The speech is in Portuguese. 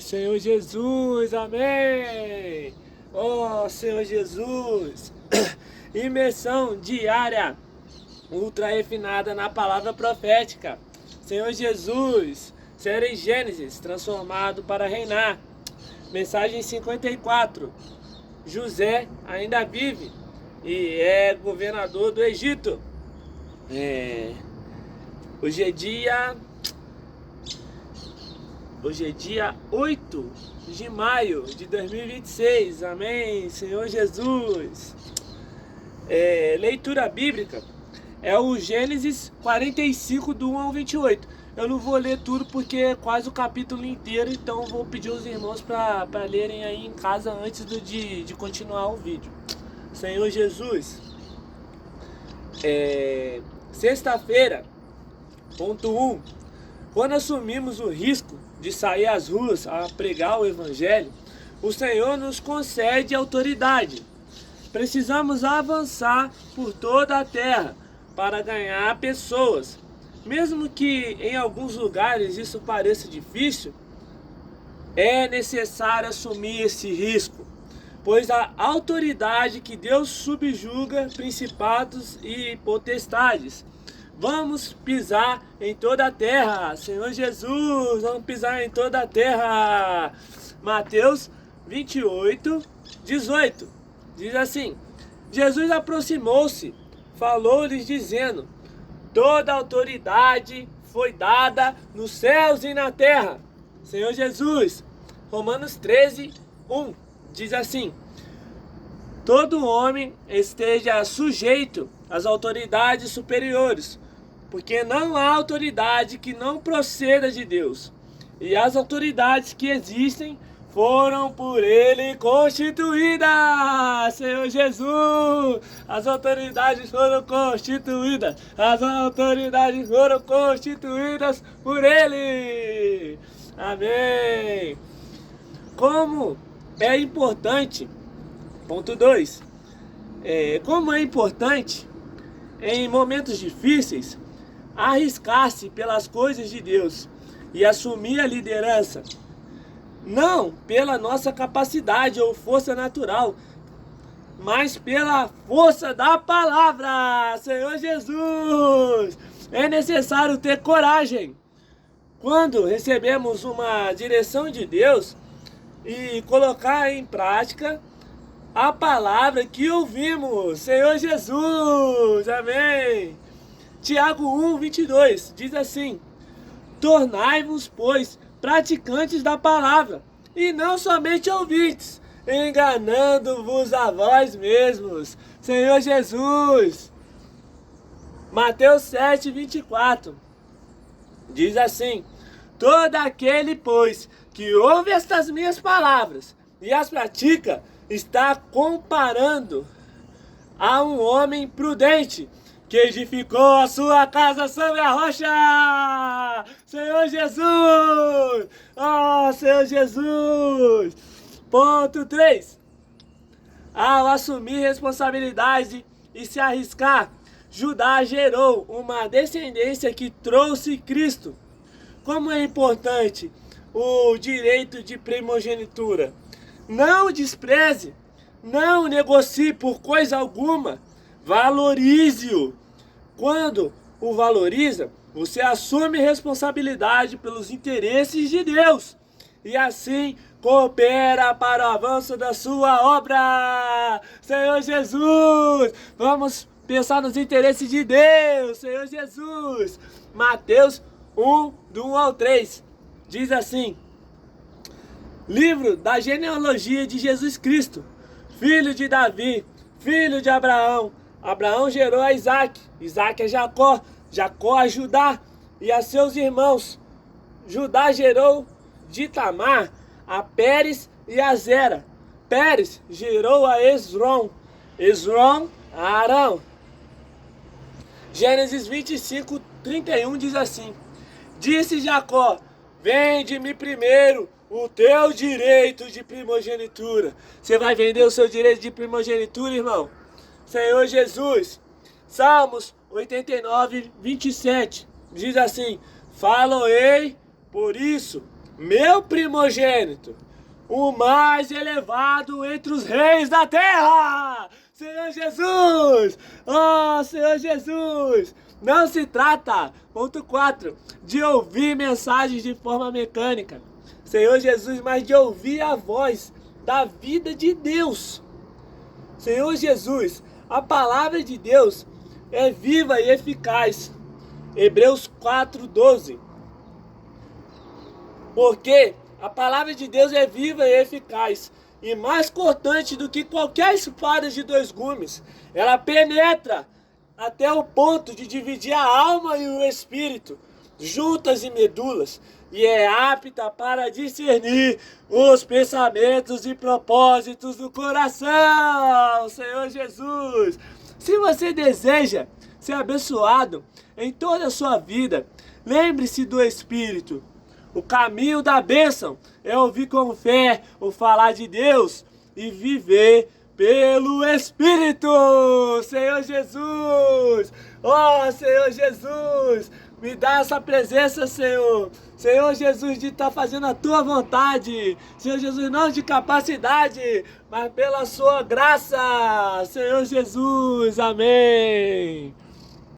Senhor Jesus, amém! Oh, Senhor Jesus! Imersão diária, ultra refinada na palavra profética. Senhor Jesus, ser em Gênesis, transformado para reinar. Mensagem 54. José ainda vive e é governador do Egito. Hoje é dia 8 de maio de 2026, amém, Senhor Jesus. Leitura bíblica é o Gênesis 45, do 1 ao 28. Eu não vou ler tudo porque é quase o capítulo inteiro, então vou pedir aos irmãos para lerem aí em casa antes de continuar o vídeo. Senhor Jesus, sexta-feira, ponto 1. Quando assumimos o risco de sair às ruas a pregar o Evangelho, o Senhor nos concede autoridade. Precisamos avançar por toda a terra para ganhar pessoas. Mesmo que em alguns lugares isso pareça difícil, é necessário assumir esse risco, pois a autoridade que Deus subjuga principados e potestades. Vamos pisar em toda a terra, Senhor Jesus, vamos pisar em toda a terra. Mateus 28, 18, diz assim: Jesus aproximou-se, falou-lhes dizendo: toda autoridade foi dada nos céus e na terra. Senhor Jesus. Romanos 13, 1, diz assim: todo homem esteja sujeito às autoridades superiores, porque não há autoridade que não proceda de Deus, e as autoridades que existem foram por Ele constituídas. Senhor Jesus, as autoridades foram constituídas, as autoridades foram constituídas por Ele. Amém. Como é importante, ponto 2, como é importante em momentos difíceis arriscar-se pelas coisas de Deus e assumir a liderança, não pela nossa capacidade ou força natural, mas pela força da palavra. Senhor Jesus, é necessário ter coragem quando recebemos uma direção de Deus e colocar em prática a palavra que ouvimos. Senhor Jesus, amém. Tiago 1, 22, diz assim: tornai-vos, pois, praticantes da palavra, e não somente ouvintes, enganando-vos a vós mesmos. Senhor Jesus. Mateus 7, 24, diz assim: todo aquele, pois, que ouve estas minhas palavras e as pratica, está comparando a um homem prudente que edificou a sua casa sobre a rocha. Senhor Jesus! Oh, Senhor Jesus! Ponto 3. Ao assumir responsabilidade e se arriscar, Judá gerou uma descendência que trouxe Cristo. Como é importante o direito de primogenitura. Não despreze, não negocie por coisa alguma, valorize-o. Quando o valoriza, você assume responsabilidade pelos interesses de Deus e assim coopera para o avanço da sua obra. Senhor Jesus, vamos pensar nos interesses de Deus. Senhor Jesus. Mateus 1, do 1 ao 3, diz assim: livro da genealogia de Jesus Cristo, filho de Davi, filho de Abraão. Abraão gerou a Isaac, Isaac a Jacó, Jacó a Judá e a seus irmãos. Judá gerou de Tamar a Pérez e a Zera. Pérez gerou a Esrom, Esrom a Arão. Gênesis 25, 31 diz assim: disse Jacó: vende-me primeiro o teu direito de primogenitura. Você vai vender o seu direito de primogenitura, irmão? Senhor Jesus. Salmos 89, 27 diz assim: falo-ei por isso, meu primogênito, o mais elevado entre os reis da terra, Senhor Jesus, oh Senhor Jesus. Não se trata, ponto 4, de ouvir mensagens de forma mecânica, Senhor Jesus, mas de ouvir a voz da vida de Deus. Senhor Jesus, a palavra de Deus é viva e eficaz. Hebreus 4:12. Porque a palavra de Deus é viva e eficaz, e mais cortante do que qualquer espada de 2 gumes. Ela penetra até o ponto de dividir a alma e o espírito, juntas e medulas, e é apta para discernir os pensamentos e propósitos do coração. Senhor Jesus, se você deseja ser abençoado em toda a sua vida, lembre-se do Espírito. O caminho da bênção é ouvir com fé o falar de Deus e viver pelo Espírito. Senhor Jesus, oh Senhor Jesus, me dá essa presença, Senhor. Senhor Jesus, de estar fazendo a tua vontade. Senhor Jesus, não de capacidade, mas pela sua graça. Senhor Jesus, amém.